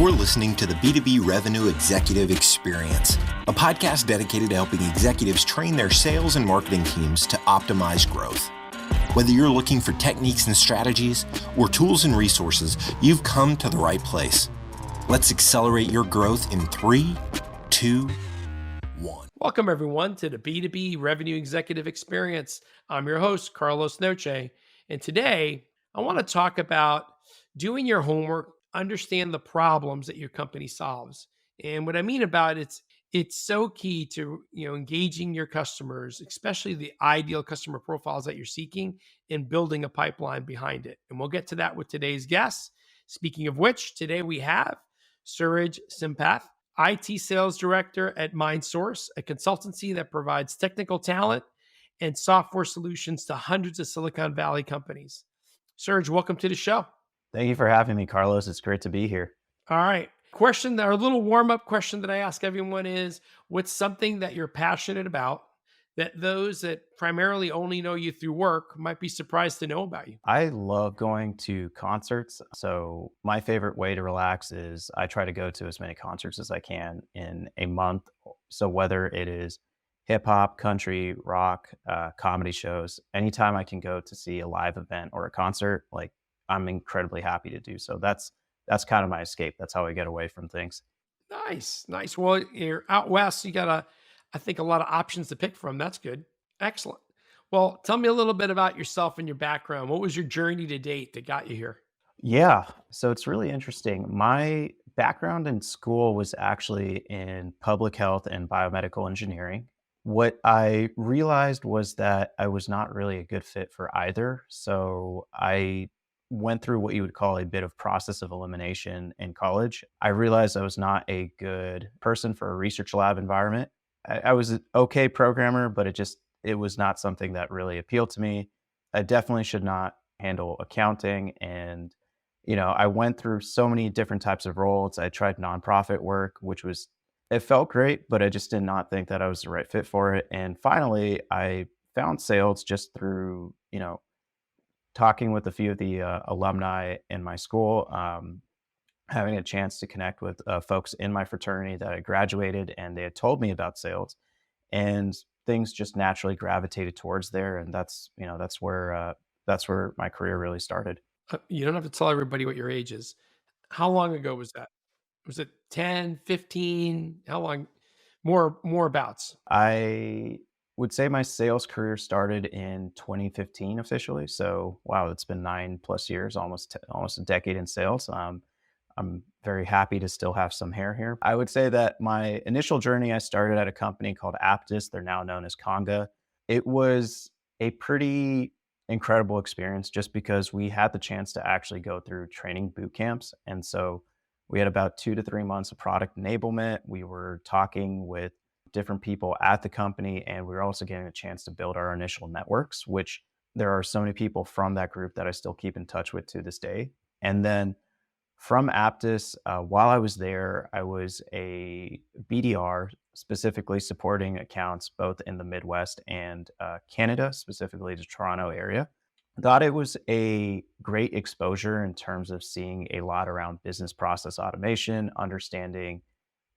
You're listening to the B2B Revenue Executive Experience, a podcast dedicated to helping executives train their sales and marketing teams to optimize growth. Whether you're looking for techniques and strategies or tools and resources, you've come to the right place. Let's accelerate your growth in 3, 2, 1. Welcome, everyone, to the B2B Revenue Executive Experience. I'm your host, Carlos Noche, and today I want to talk about doing your homework, understand the problems that your company solves. And what I mean about it's so key to engaging your customers, especially the ideal customer profiles that you're seeking, and building a pipeline behind it. And we'll get to that with today's guest. Speaking of which, today we have Suraj Sampath, IT Sales Director at MindSource, a consultancy that provides technical talent and software solutions to hundreds of Silicon Valley companies. Suraj, welcome to the show. Thank you for having me, Carlos. It's great to be here. All right. Our little warm-up question that I ask everyone is, what's something that you're passionate about that those that primarily only know you through work might be surprised to know about you? I love going to concerts. So my favorite way to relax is I try to go to as many concerts as I can in a month. So whether it is hip hop, country, rock, comedy shows, anytime I can go to see a live event or a concert, I'm incredibly happy to do so. That's kind of my escape. That's how I get away from things. Nice. Well, you're out west. You got I think, a lot of options to pick from. That's good. Excellent. Well, tell me a little bit about yourself and your background. What was your journey to date that got you here? Yeah. So it's really interesting. My background in school was actually in public health and biomedical engineering. What I realized was that I was not really a good fit for either. So I went through what you would call a bit of process of elimination in college. I realized I was not a good person for a research lab environment. I was an okay programmer, but it was not something that really appealed to me. I definitely should not handle accounting. And, I went through so many different types of roles. I tried nonprofit work, it felt great, but I just did not think that I was the right fit for it. And finally, I found sales just through, talking with a few of the alumni in my school, having a chance to connect with folks in my fraternity that had graduated, and they had told me about sales, and things just naturally gravitated towards there. And that's where my career really started. You don't have to tell everybody what your age is. How long ago was that? Was it 10, 15? How long? More abouts. I would say my sales career started in 2015 officially. So, wow, it's been 9+ years, almost a decade in sales. I'm very happy to still have some hair here. I would say that my initial journey, I started at a company called Aptitude. They're now known as Conga. It was a pretty incredible experience just because we had the chance to actually go through training boot camps. And so we had about 2 to 3 months of product enablement. We were talking with different people at the company, and we were also getting a chance to build our initial networks, which there are so many people from that group that I still keep in touch with to this day. And then from Aptus, while I was there, I was a BDR, specifically supporting accounts both in the Midwest and Canada, specifically the Toronto area. I thought it was a great exposure in terms of seeing a lot around business process automation, understanding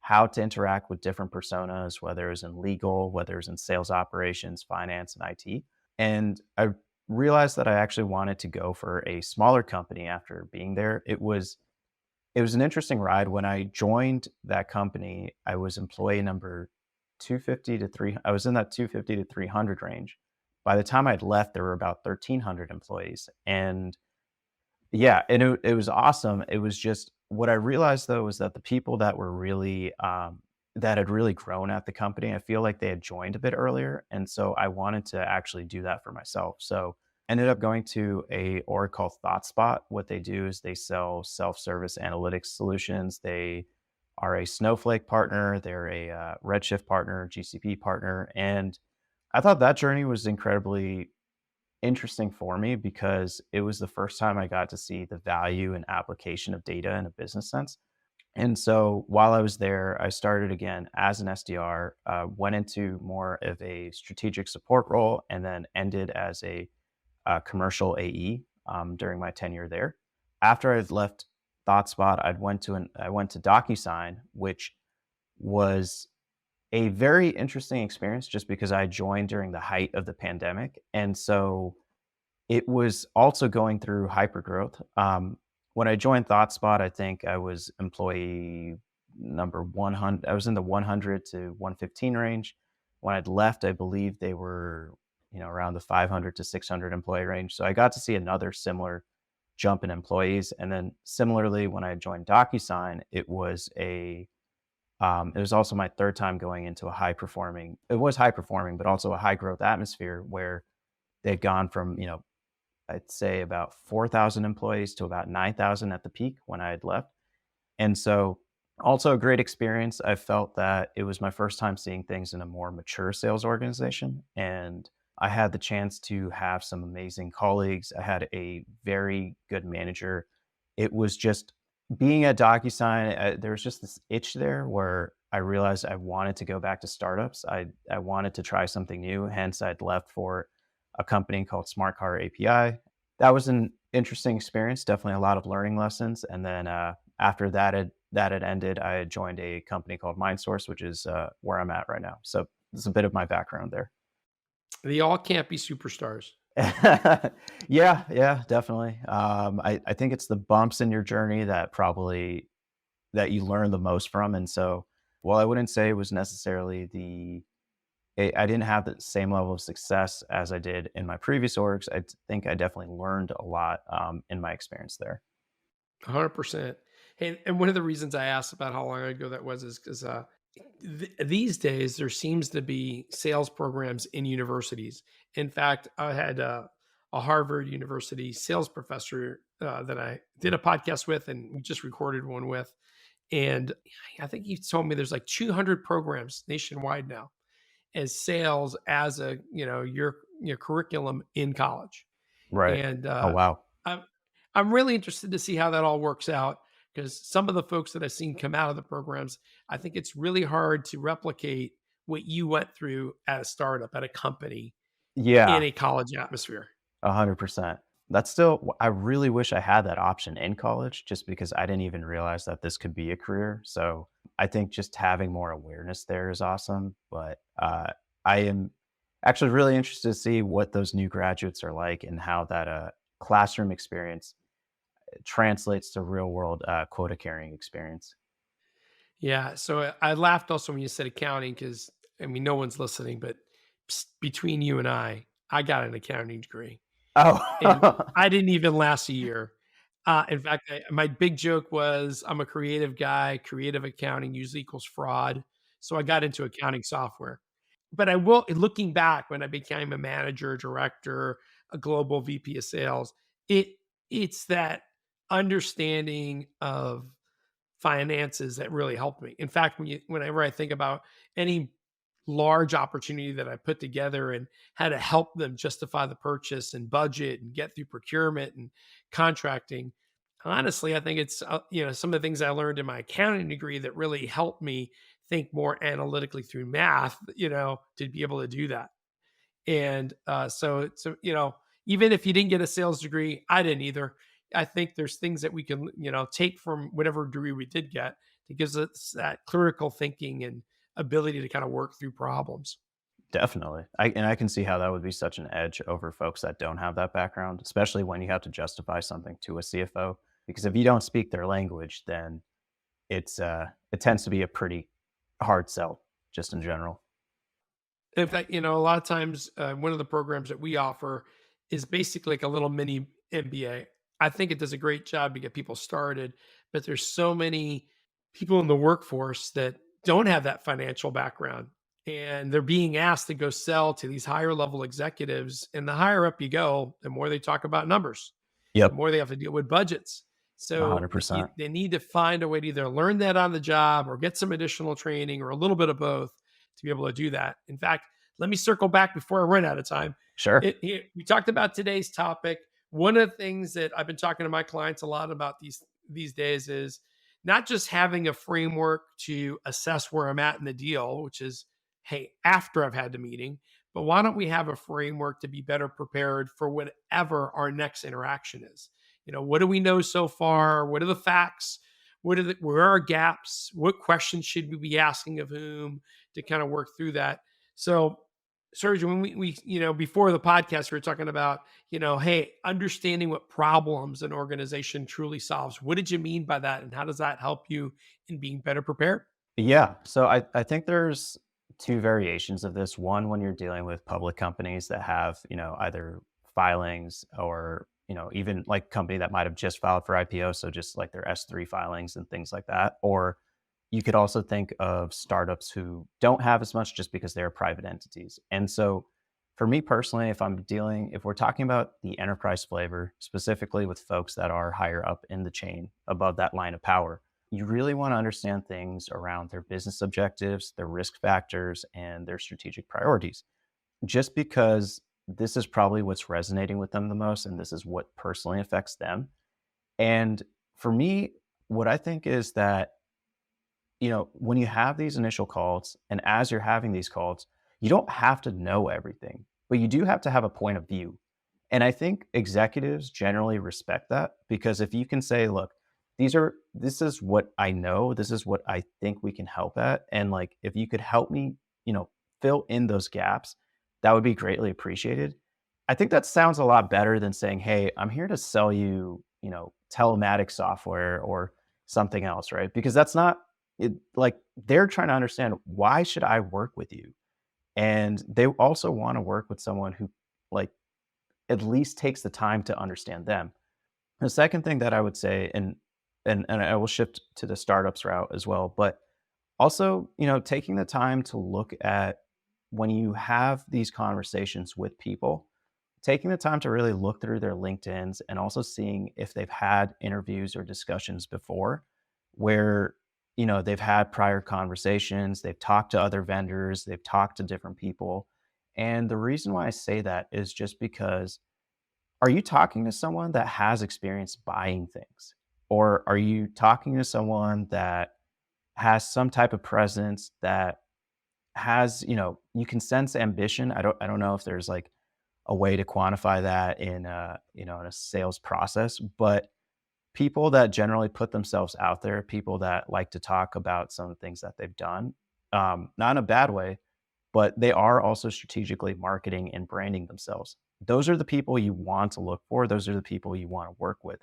how to interact with different personas, whether it's in legal, whether it's in sales operations, finance, and IT. And I realized that I actually wanted to go for a smaller company after being there. It was an interesting ride. When I joined that company, I was employee number 250 to 300. I was in that 250 to 300 range. By the time I'd left, there were about 1,300 employees. And yeah, and it was awesome. It was just, what I realized though was that the people that were really that had really grown at the company, I feel like they had joined a bit earlier, and so I wanted to actually do that for myself. So I ended up going to a org called ThoughtSpot. What they do is they sell self-service analytics solutions. They are a Snowflake partner. They're a Redshift partner, GCP partner, and I thought that journey was incredibly interesting for me because it was the first time I got to see the value and application of data in a business sense. And so while I was there, I started again as an SDR, went into more of a strategic support role, and then ended as a commercial AE during my tenure there. After I left ThoughtSpot, I went to DocuSign, which was a very interesting experience just because I joined during the height of the pandemic. And so it was also going through hypergrowth. When I joined ThoughtSpot, I think I was employee number 100. I was in the 100 to 115 range. When I'd left, I believe they were, around the 500 to 600 employee range. So I got to see another similar jump in employees. And then similarly, when I joined DocuSign, it was also my third time going into it was high performing, but also a high growth atmosphere where they'd gone from, I'd say about 4,000 employees to about 9,000 at the peak when I had left. And so also a great experience. I felt that it was my first time seeing things in a more mature sales organization. And I had the chance to have some amazing colleagues. I had a very good manager. It was just being at DocuSign, there was just this itch there where I realized I wanted to go back to startups. I wanted to try something new. Hence, I'd left for a company called Smartcar API. That was an interesting experience, definitely a lot of learning lessons. And then after that had ended, I had joined a company called MindSource, which is where I'm at right now. So it's a bit of my background there. They all can't be superstars. Yeah, definitely. I think it's the bumps in your journey that you learn the most from. And so, while I wouldn't say it was necessarily I didn't have the same level of success as I did in my previous orgs. I think I definitely learned a lot in my experience there. 100%. And one of the reasons I asked about how long ago that was is because these days there seems to be sales programs in universities. In fact, I had a Harvard University sales professor that I did a podcast with, and we just recorded one with. And I think he told me there's like 200 programs nationwide now as sales as your curriculum in college. Right. And Oh, wow. I'm really interested to see how that all works out, because some of the folks that I've seen come out of the programs, I think it's really hard to replicate what you went through at a startup, at a company, in Yeah, a college atmosphere. 100%. I really wish I had that option in college just because I didn't even realize that this could be a career. So I think just having more awareness there is awesome. But I am actually really interested to see what those new graduates are like and how that classroom experience translates to real world quota carrying experience. Yeah. So I laughed also when you said accounting, because no one's listening, but between you and I got an accounting degree. And Oh, I didn't even last a year. In fact, my big joke was I'm a creative guy. Creative accounting usually equals fraud. So I got into accounting software. But looking back, when I became a manager, director, a global VP of sales, it's that understanding of finances that really helped me. In fact, whenever I think about any large opportunity that I put together and how to help them justify the purchase and budget and get through procurement and contracting, honestly, I think it's some of the things I learned in my accounting degree that really helped me think more analytically through math, to be able to do that. And so even if you didn't get a sales degree, I didn't either. I think there's things that we can, take from whatever degree we did get that gives us that critical thinking and ability to kind of work through problems. definitely. I can see how that would be such an edge over folks that don't have that background, especially when you have to justify something to a CFO. Because if you don't speak their language, then it tends to be a pretty hard sell just in general. In fact, a lot of times, one of the programs that we offer is basically like a little mini MBA. I think it does a great job to get people started, but there's so many people in the workforce that don't have that financial background, and they're being asked to go sell to these higher level executives. And the higher up you go, the more they talk about numbers, the Yep, more they have to deal with budgets. So 100%. they need to find a way to either learn that on the job or get some additional training or a little bit of both to be able to do that. In fact, let me circle back before I run out of time. Sure. We talked about today's topic. One of the things that I've been talking to my clients a lot about these days is not just having a framework to assess where I'm at in the deal, which is, hey, after I've had the meeting, but why don't we have a framework to be better prepared for whatever our next interaction is? What do we know so far? What are the facts? Where are gaps? What questions should we be asking of whom to kind of work through that? So, Serge, when we before the podcast, we were talking about, hey, understanding what problems an organization truly solves. What did you mean by that? And how does that help you in being better prepared? Yeah. So I think there's two variations of this. One, when you're dealing with public companies that have, either filings or, even like company that might have just filed for IPO. So just like their S3 filings and things like that. Or you could also think of startups who don't have as much just because they're private entities. And so for me personally, if we're talking about the enterprise flavor, specifically with folks that are higher up in the chain above that line of power, you really want to understand things around their business objectives, their risk factors, and their strategic priorities. Just because this is probably what's resonating with them the most, and this is what personally affects them. And for me, what I think is that, when you have these initial calls, and as you're having these calls, you don't have to know everything, but you do have to have a point of view. And I think executives generally respect that, because if you can say, look, this is what I know, this is what I think we can help at. And like, if you could help me, fill in those gaps, that would be greatly appreciated. I think that sounds a lot better than saying, hey, I'm here to sell you, telematic software or something else, right? Because that's not it. Like, they're trying to understand, why should I work with you? And they also want to work with someone who, like, at least takes the time to understand them. The second thing that I would say, and I will shift to the startups route as well, but also, taking the time to look at, when you have these conversations with people, taking the time to really look through their LinkedIn's, and also seeing if they've had interviews or discussions before where, they've had prior conversations, they've talked to other vendors, they've talked to different people. And the reason why I say that is just because, are you talking to someone that has experience buying things? Or are you talking to someone that has some type of presence, that has, you can sense ambition? I don't know if there's like a way to quantify that in in a sales process, but people that generally put themselves out there, people that like to talk about some of the things that they've done, not in a bad way, but they are also strategically marketing and branding themselves. Those are the people you want to look for. Those are the people you want to work with.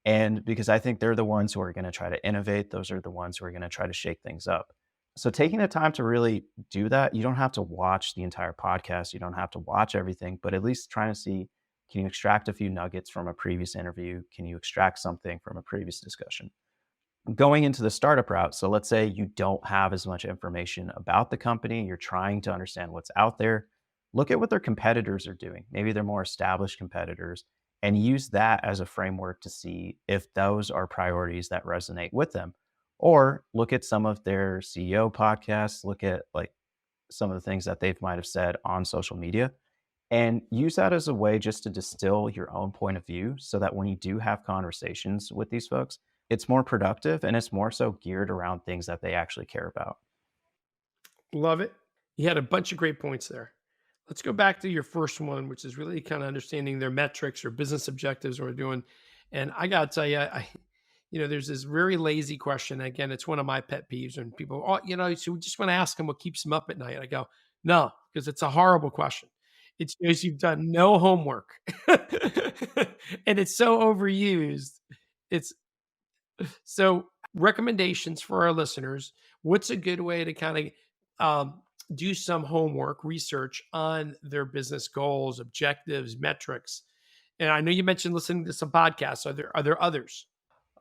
And because I think they're the ones who are going to try to innovate, those are the ones who are going to try to shake things up. So taking the time to really do that, you don't have to watch the entire podcast, you don't have to watch everything, but at least trying to see, can you extract a few nuggets from a previous interview? Can you extract something from a previous discussion? Going into the startup route, so let's say you don't have as much information about the company, you're trying to understand what's out there. Look at what their competitors are doing. Maybe they're more established competitors, and use that as a framework to see if those are priorities that resonate with them. Or look at some of their CEO podcasts, look at like some of the things that they might have said on social media, and use that as a way just to distill your own point of view, so that when you do have conversations with these folks, it's more productive and it's more so geared around things that they actually care about. Love it. You had a bunch of great points there. Let's go back to your first one, which is really kind of understanding their metrics or business objectives we're doing. And I got to tell you, there's this very lazy question. Again, it's one of my pet peeves when people, so we just want to ask them what keeps them up at night. I go, no, because it's a horrible question. It's because you've done no homework and it's so overused. It's so recommendations for our listeners. What's a good way to kind of do some homework research on their business goals, objectives, metrics? And I know you mentioned listening to some podcasts. Are there others?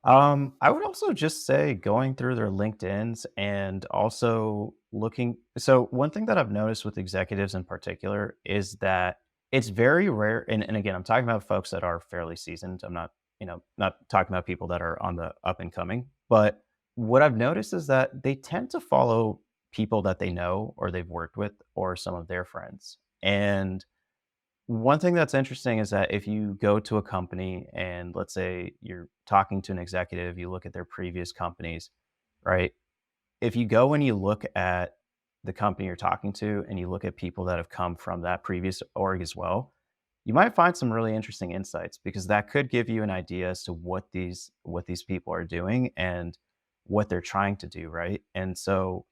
I would also just say going through their LinkedIn's, and also looking. So one thing that I've noticed with executives in particular is that it's very rare. And again, I'm talking about folks that are fairly seasoned. I'm not, not talking about people that are on the up and coming. But what I've noticed is that they tend to follow people that they know or they've worked with or some of their friends. And one thing that's interesting is that if you go to a company and let's say you're talking to an executive, you look at their previous companies, right? If you go and you look at the company you're talking to and you look at people that have come from that previous org as well, you might find some really interesting insights because that could give you an idea as to what these people are doing and what they're trying to do, right? And so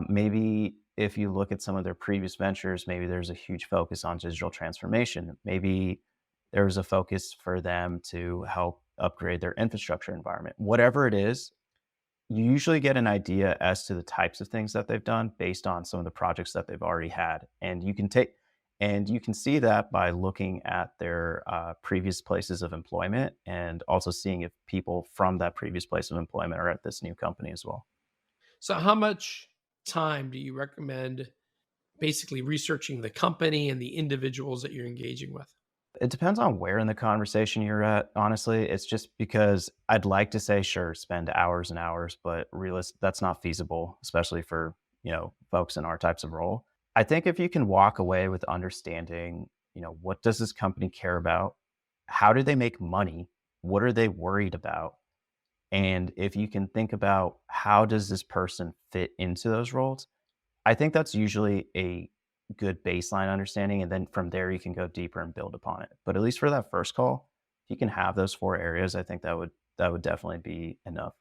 maybe if you look at some of their previous ventures, maybe there's a huge focus on digital transformation. Maybe there's a focus for them to help upgrade their infrastructure environment. Whatever it is, you usually get an idea as to the types of things that they've done based on some of the projects that they've already had. And you can see that by looking at their previous places of employment and also seeing if people from that previous place of employment are at this new company as well. So, how much time do you recommend basically researching the company and the individuals that you're engaging with? It depends on where in the conversation you're at. Honestly, it's just because I'd like to say, sure, spend hours and hours, but that's not feasible, especially for, folks in our types of role. I think if you can walk away with understanding, what does this company care about? How do they make money? What are they worried about? And if you can think about how does this person fit into those roles, I think that's usually a good baseline understanding. And then from there, you can go deeper and build upon it. But at least for that first call, if you can have those 4 areas, I think that would definitely be enough.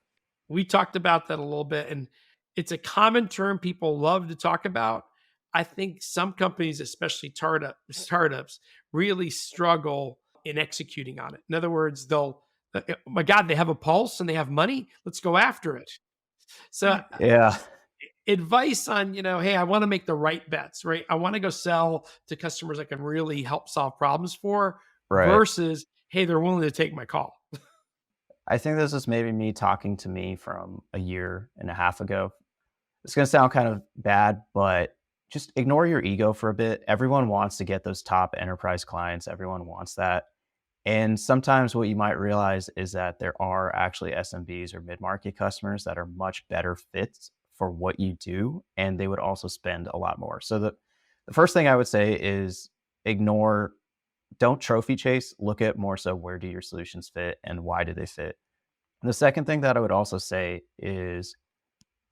We talked about that a little bit, and it's a common term people love to talk about. I think some companies, especially startups, really struggle in executing on it. In other words, oh my God, they have a pulse and they have money. Let's go after it. So, Yeah. advice on, hey, I want to make the right bets, right? I want to go sell to customers I can really help solve problems for Right. versus, hey, they're willing to take my call. I think this is maybe me talking to me from a year and a half ago. It's going to sound kind of bad, but just ignore your ego for a bit. Everyone wants to get those top enterprise clients. Everyone wants that. And sometimes what you might realize is that there are actually SMBs or mid-market customers that are much better fits for what you do, and they would also spend a lot more. So the first thing I would say is don't trophy chase. Look at more so where do your solutions fit and why do they fit. And the second thing that I would also say is,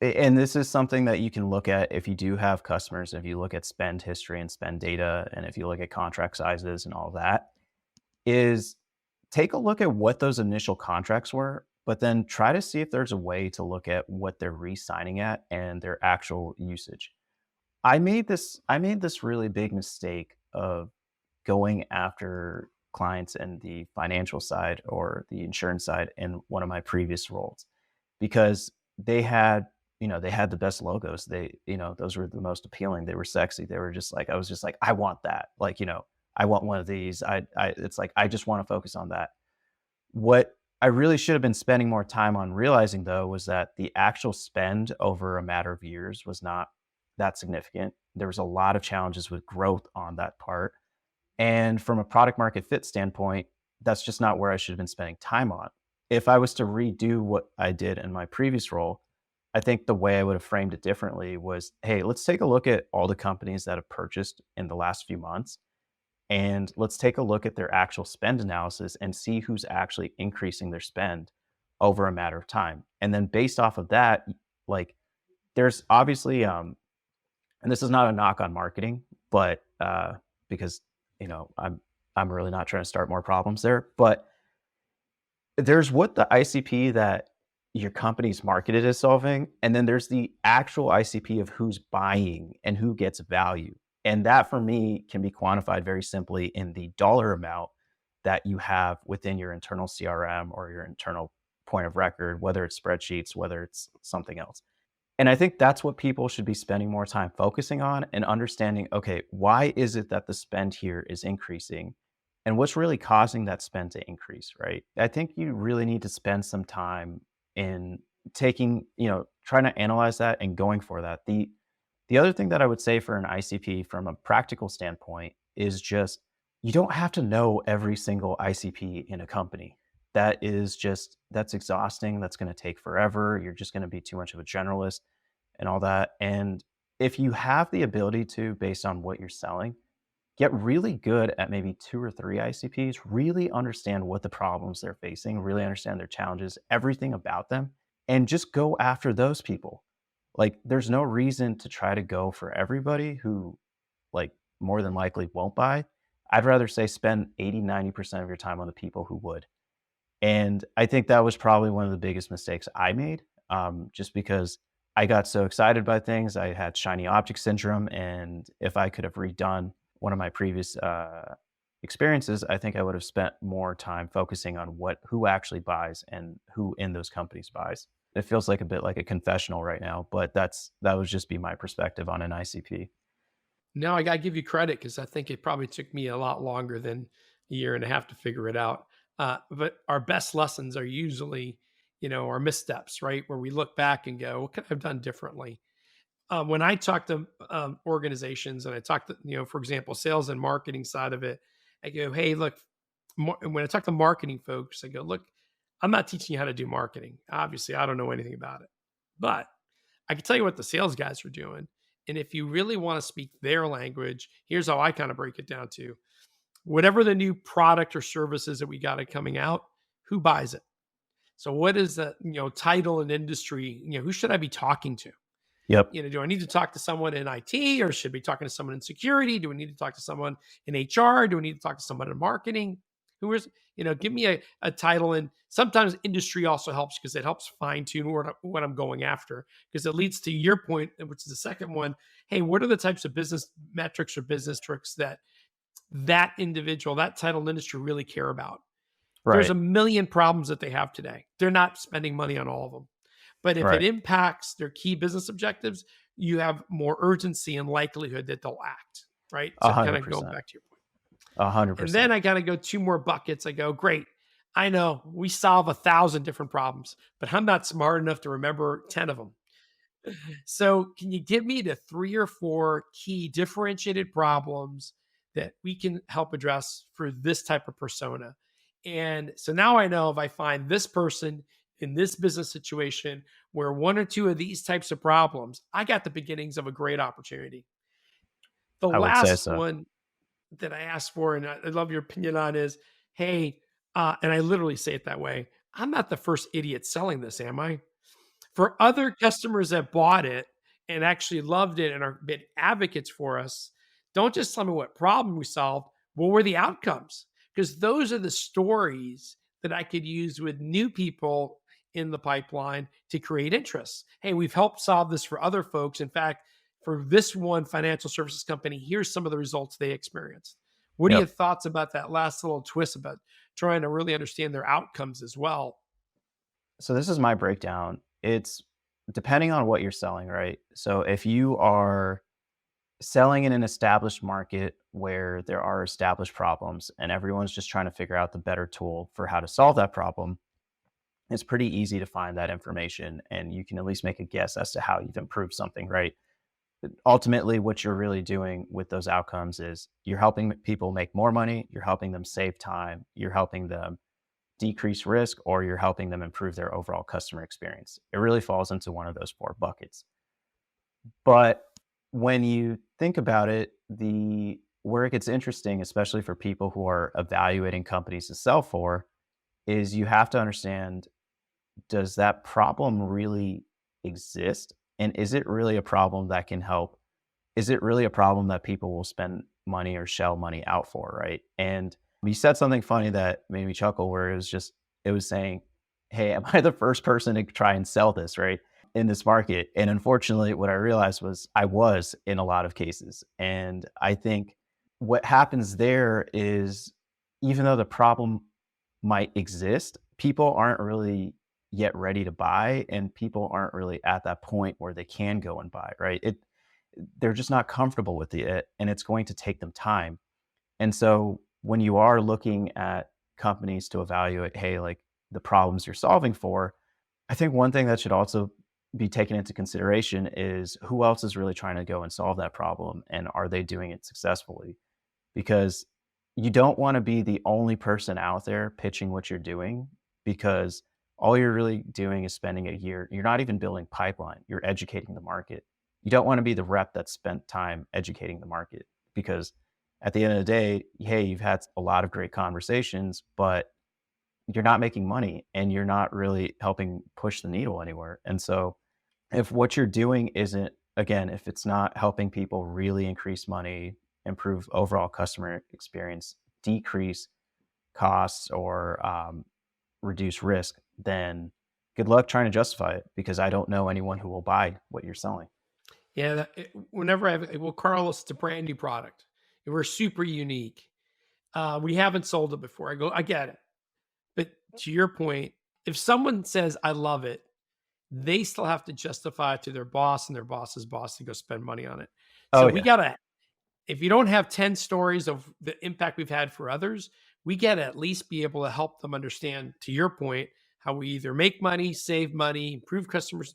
and this is something that you can look at if you do have customers, if you look at spend history and spend data, and if you look at contract sizes and all that, is take a look at what those initial contracts were, but then try to see if there's a way to look at what they're re-signing at and their actual usage. I made this really big mistake of going after clients in the financial side or the insurance side in one of my previous roles because they had the best logos. Those were the most appealing. They were sexy. I was just like, I want that. Like, I want one of these. It's like, I just want to focus on that. What I really should have been spending more time on realizing though, was that the actual spend over a matter of years was not that significant. There was a lot of challenges with growth on that part. And from a product market fit standpoint, that's just not where I should have been spending time on. If I was to redo what I did in my previous role, I think the way I would have framed it differently was, hey, let's take a look at all the companies that have purchased in the last few months. And let's take a look at their actual spend analysis and see who's actually increasing their spend over a matter of time. And then based off of that, like there's obviously, and this is not a knock on marketing, but because, I'm really not trying to start more problems there, but there's what the ICP that your company's marketed as solving, and then there's the actual ICP of who's buying and who gets value. And that for me can be quantified very simply in the dollar amount that you have within your internal CRM or your internal point of record, whether it's spreadsheets, whether it's something else. And I think that's what people should be spending more time focusing on and understanding, okay, why is it that the spend here is increasing? And what's really causing that spend to increase, right? I think you really need to spend some time in trying to analyze that and going for that. The other thing that I would say for an ICP from a practical standpoint is just you don't have to know every single ICP in a company. That's exhausting. That's going to take forever. You're just going to be too much of a generalist and all that. And if you have the ability to, based on what you're selling, get really good at maybe 2 or 3 ICPs, really understand what the problems they're facing, really understand their challenges, everything about them, and just go after those people. Like, there's no reason to try to go for everybody who, like, more than likely won't buy. I'd rather say spend 80-90% of your time on the people who would. And I think that was probably one of the biggest mistakes I made, just because I got so excited by things. I had shiny object syndrome. And if I could have redone one of my previous experiences, I think I would have spent more time focusing on who actually buys and who in those companies buys. It feels like a bit like a confessional right now, but that would just be my perspective on an ICP. No, I gotta give you credit because I think it probably took me a lot longer than a year and a half to figure it out. But our best lessons are usually, our missteps, right? Where we look back and go, what could I have done differently? When I talk to organizations and I talk to, for example, sales and marketing side of it, I go, hey, look, when I talk to marketing folks, I go, look, I'm not teaching you how to do marketing. Obviously, I don't know anything about it, but I can tell you what the sales guys are doing. And if you really want to speak their language, here's how I kind of break it down to whatever the new product or services that we got it coming out, who buys it? So what is the, title and industry, who should I be talking to? Yep. Do I need to talk to someone in IT or should I be talking to someone in security? Do I need to talk to someone in HR? Do I need to talk to someone in marketing? Who is, give me a title. And sometimes industry also helps because it helps fine tune what I'm going after because it leads to your point, which is the second one. Hey, what are the types of business metrics or business tricks that individual, that title and industry really care about? There's a Right. million problems that they have today. They're not spending money on all of them. But if it Right. impacts their key business objectives, you have more urgency and likelihood that they'll act, right? A So kind hundred of going percent. back to your point. A hundred And then percent. I got to go two more buckets. I go, great. I know we solve 1,000 different problems, but I'm not smart enough to remember 10 of them. So can you give me the 3 or 4 key differentiated problems that we can help address for this type of persona? And so now I know if I find this person in this business situation where 1 or 2 of these types of problems, I got the beginnings of a great opportunity. The I would say last so. one that I asked for, and I love your opinion on is, hey, and I literally say it that way. I'm not the first idiot selling this, am I? For other customers that bought it and actually loved it and are big advocates for us, don't just tell me what problem we solved. What were the outcomes? Because those are the stories that I could use with new people in the pipeline to create interest. Hey, we've helped solve this for other folks. In fact, for this one financial services company, here's some of the results they experienced. What are your Yep. thoughts about that last little twist about trying to really understand their outcomes as well? So this is my breakdown. It's depending on what you're selling, right? So if you are selling in an established market where there are established problems and everyone's just trying to figure out the better tool for how to solve that problem, it's pretty easy to find that information and you can at least make a guess as to how you've improved something, right? Ultimately, what you're really doing with those outcomes is you're helping people make more money, you're helping them save time, you're helping them decrease risk, or you're helping them improve their overall customer experience. It really falls into one of those 4 buckets. But when you think about it, the where it gets interesting, especially for people who are evaluating companies to sell for, is you have to understand, does that problem really exist? And is it really a problem that can help? Is it really a problem that people will spend money or shell money out for, right? And you said something funny that made me chuckle where it was saying, hey, am I the first person to try and sell this, right? In this market. And unfortunately, what I realized was I was in a lot of cases. And I think what happens there is even though the problem might exist, people aren't really yet ready to buy and people aren't really at that point where they can go and buy, right? They're just not comfortable with it and it's going to take them time. And so when you are looking at companies to evaluate, hey, like the problems you're solving for, I think one thing that should also be taken into consideration is who else is really trying to go and solve that problem and are they doing it successfully? Because you don't want to be the only person out there pitching what you're doing because all you're really doing is spending a year. You're not even building pipeline. You're educating the market. You don't want to be the rep that spent time educating the market because at the end of the day, hey, you've had a lot of great conversations, but you're not making money and you're not really helping push the needle anywhere. And so if what you're doing isn't, again, if it's not helping people really increase money, improve overall customer experience, decrease costs, or reduce risk, then good luck trying to justify it, because I don't know anyone who will buy what you're selling. Yeah, whenever I have, well, Carlos, it's a brand new product. We're super unique. We haven't sold it before. I go, I get it. But to your point, if someone says, I love it, they still have to justify it to their boss and their boss's boss to go spend money on it. So Oh we yeah. got to, if you don't have 10 stories of the impact we've had for others, we got to at least be able to help them understand, to your point, how we either make money, save money, improve customers,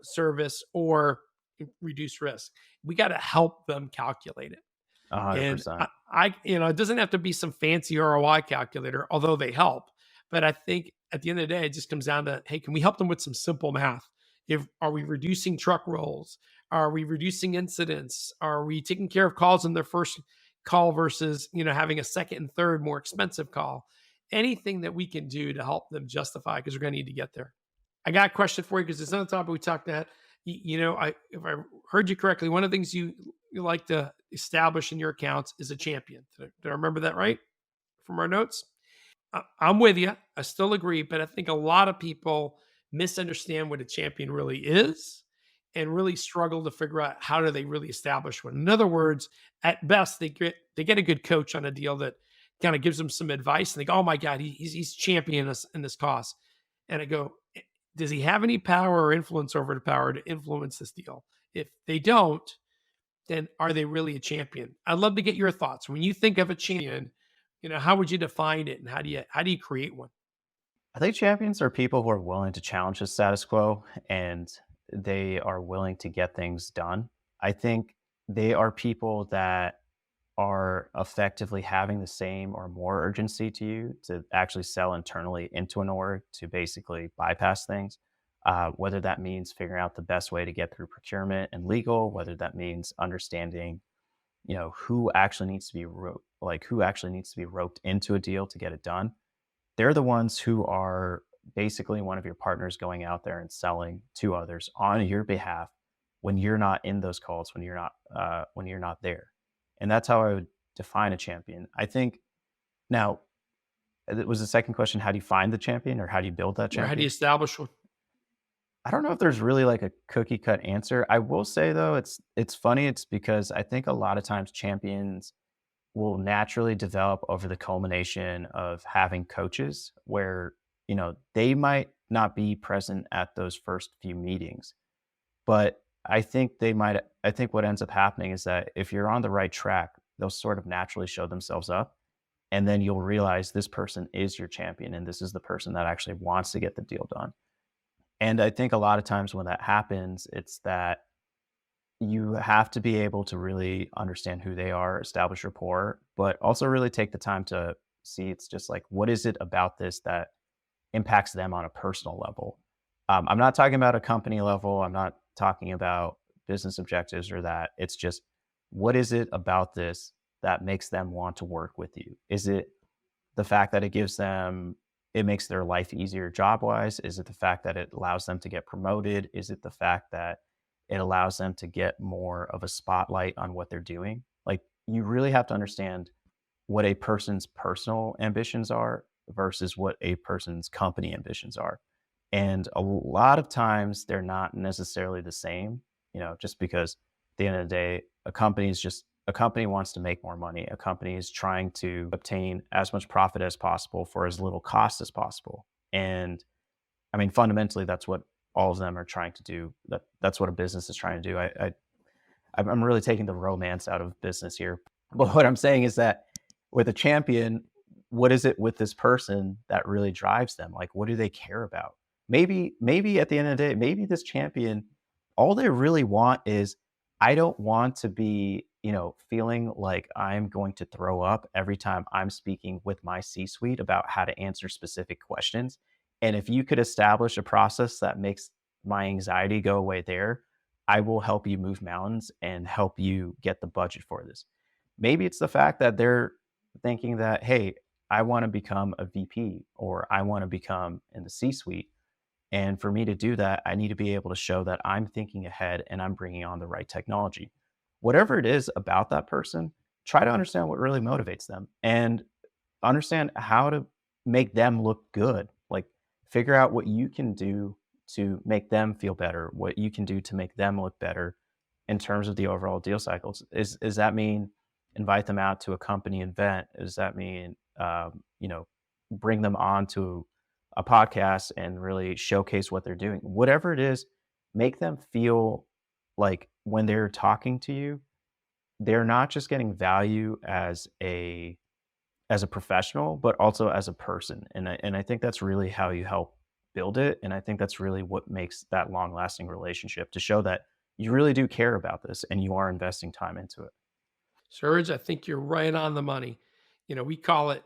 service, or reduce risk. We got to help them calculate it. And 100%. it doesn't have to be some fancy ROI calculator, although they help. But I think at the end of the day, it just comes down to, hey, can we help them with some simple math? Are we reducing truck rolls? Are we reducing incidents? Are we taking care of calls in their first call versus, having a second and third more expensive call? Anything that we can do to help them justify, because we're going to need to get there. I got a question for you, because it's another topic we talked about. If I heard you correctly, one of the things you like to establish in your accounts is a champion. Did I remember that right from our notes? I'm with you. I still agree, but I think a lot of people misunderstand what a champion really is and really struggle to figure out how do they really establish one. In other words, at best, they get a good coach on a deal that kind of gives them some advice, and they go, "Oh my God, he's champion us in this cause." And I go, does he have any power or influence over the power to influence this deal? If they don't, then are they really a champion? I'd love to get your thoughts. When you think of a champion, how would you define it, and how do you create one? I think champions are people who are willing to challenge the status quo, and they are willing to get things done. I think they are people that are effectively having the same or more urgency to you to actually sell internally into an org to basically bypass things. Whether that means figuring out the best way to get through procurement and legal, whether that means understanding, who actually needs to be who actually needs to be roped into a deal to get it done. They're the ones who are basically one of your partners going out there and selling to others on your behalf when you're not in those calls, when you're not there. And that's how I would define a champion. I think now, it was the second question, how do you find the champion, or how do you build that Or how do you champion? establish one? I don't know if there's really like a cookie cut answer. I will say though, it's funny. It's because I think a lot of times champions will naturally develop over the culmination of having coaches where, they might not be present at those first few meetings, but I think what ends up happening is that if you're on the right track, they'll sort of naturally show themselves up. And then you'll realize this person is your champion, and this is the person that actually wants to get the deal done. And I think a lot of times when that happens, it's that you have to be able to really understand who they are, establish rapport, but also really take the time to see, it's just like, what is it about this that impacts them on a personal level? I'm not talking about a company level. I'm not talking about business objectives or that. It's just, what is it about this that makes them want to work with you? Is it the fact that it makes their life easier job wise? Is it the fact that it allows them to get promoted? Is it the fact that it allows them to get more of a spotlight on what they're doing? Like, you really have to understand what a person's personal ambitions are versus what a person's company ambitions are. And a lot of times they're not necessarily the same, just because at the end of the day, a company wants to make more money. A company is trying to obtain as much profit as possible for as little cost as possible. And I mean, fundamentally, that's what all of them are trying to do. That's what a business is trying to do. I'm really taking the romance out of business here. But what I'm saying is that with a champion, what is it with this person that really drives them? Like, what do they care about? Maybe at the end of the day, maybe this champion, all they really want is, I don't want to be, feeling like I'm going to throw up every time I'm speaking with my C-suite about how to answer specific questions. And if you could establish a process that makes my anxiety go away there, I will help you move mountains and help you get the budget for this. Maybe it's the fact that they're thinking that, hey, I want to become a VP, or I want to become in the C-suite. And for me to do that, I need to be able to show that I'm thinking ahead and I'm bringing on the right technology. whatever it is about that person, try to understand what really motivates them and understand how to make them look good. Like, figure out what you can do to make them feel better, what you can do to make them look better in terms of the overall deal cycles. Does that mean invite them out to a company event? Does that mean, bring them on to a podcast and really showcase what they're doing? Whatever it is, make them feel like when they're talking to you, they're not just getting value as a professional, but also as a person. And I think that's really how you help build it. And I think that's really what makes that long lasting relationship, to show that you really do care about this and you are investing time into it. Surge, I think you're right on the money. We call it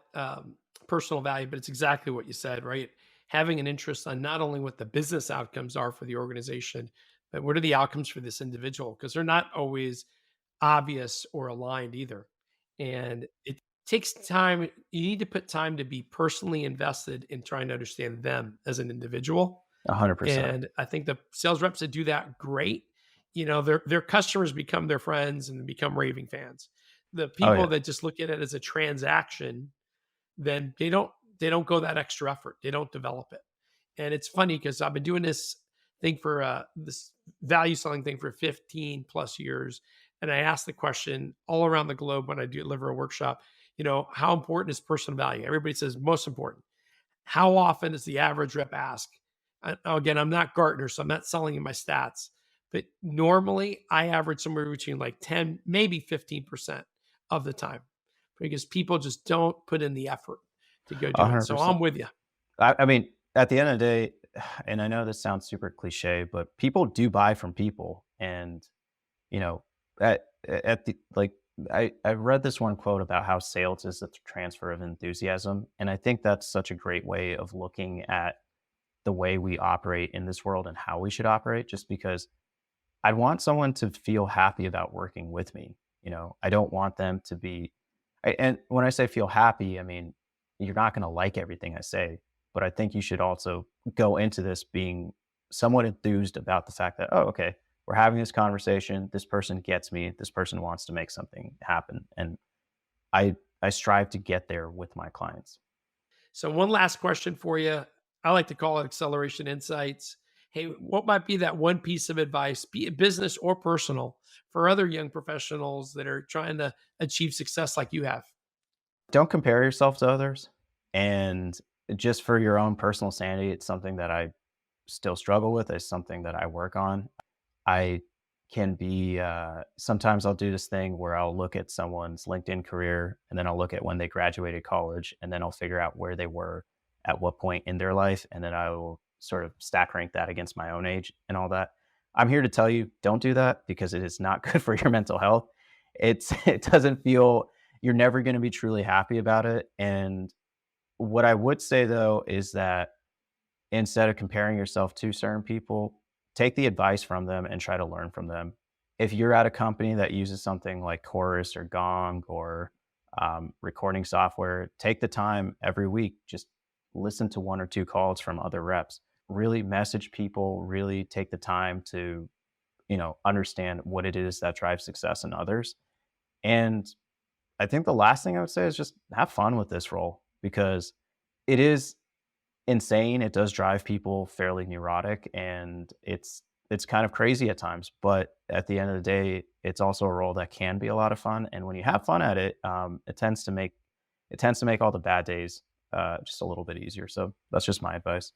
personal value, but it's exactly what you said, right? Having an interest on not only what the business outcomes are for the organization, but what are the outcomes for this individual? Because they're not always obvious or aligned either. And it takes time. You need to put time to be personally invested in trying to understand them as an individual. 100%. And I think the sales reps that do that great, their customers become their friends and become raving fans. The Oh, people yeah. that just look at it as a transaction, then they don't go that extra effort. They don't develop it. And it's funny because I've been doing this thing for this value selling thing for 15 plus years. And I ask the question all around the globe when I deliver a workshop, how important is personal value? Everybody says most important. How often does the average rep ask? Again, I'm not Gartner, so I'm not selling you my stats, but normally I average somewhere between like 10, maybe 15% of the time, because people just don't put in the effort to go do it. So 100%. I'm with you. I mean, at the end of the day, and I know this sounds super cliche, but people do buy from people. And, you know, at the, like, I read this one quote about how sales is the transfer of enthusiasm. And I think that's such a great way of looking at the way we operate in this world and how we should operate, just because I'd want someone to feel happy about working with me. I don't want them to be, and when I say feel happy, I mean, you're not going to like everything I say, but I think you should also go into this being somewhat enthused about the fact that, oh, okay, we're having this conversation. This person gets me. This person wants to make something happen. And I strive to get there with my clients. So one last question for you. I like to call it acceleration insights. Hey, what might be that one piece of advice, be it business or personal, for other young professionals that are trying to achieve success like you have? Don't compare yourself to others. And just for your own personal sanity, it's something that I still struggle with. It's something that I work on. I can be, sometimes I'll do this thing where I'll look at someone's LinkedIn career, and then I'll look at when they graduated college, and then I'll figure out where they were at what point in their life. And then I will sort of stack rank that against my own age and all that. I'm here to tell you, don't do that, because it is not good for your mental health. It doesn't feel, you're never going to be truly happy about it. And what I would say though, is that instead of comparing yourself to certain people, take the advice from them and try to learn from them. If you're at a company that uses something like Chorus or Gong or recording software, take the time every week, just listen to one or two calls from other reps, really message people, really take the time to, understand what it is that drives success in others. And I think the last thing I would say is just have fun with this role, because it is insane. It does drive people fairly neurotic, and it's kind of crazy at times. But at the end of the day, it's also a role that can be a lot of fun. And when you have fun at it, it tends to make all the bad days just a little bit easier. So that's just my advice.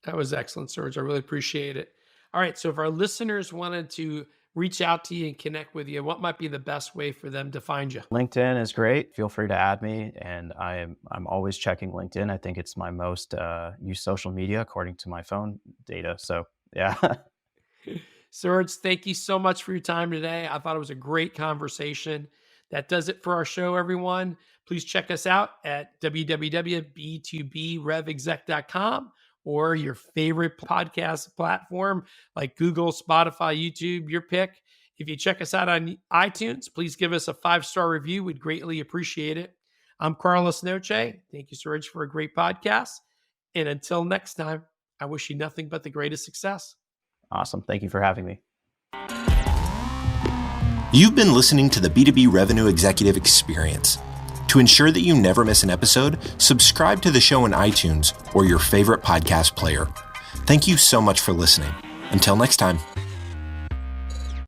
That was excellent, Serge. I really appreciate it. All right. So if our listeners wanted to reach out to you and connect with you, what might be the best way for them to find you? LinkedIn is great. Feel free to add me, and I'm always checking LinkedIn. I think it's my most used social media according to my phone data. So yeah. Serge, thank you so much for your time today. I thought it was a great conversation. That does it for our show, everyone. Please check us out at www.b2brevexec.com or your favorite podcast platform like Google, Spotify, YouTube, your pick. If you check us out on iTunes, please give us a 5-star review. We'd greatly appreciate it. I'm Carlos Noce. Thank you, Serge, for a great podcast. And until next time, I wish you nothing but the greatest success. Awesome. Thank you for having me. You've been listening to the B2B Revenue Executive Experience. To ensure that you never miss an episode, subscribe to the show in iTunes or your favorite podcast player. Thank you so much for listening. Until next time.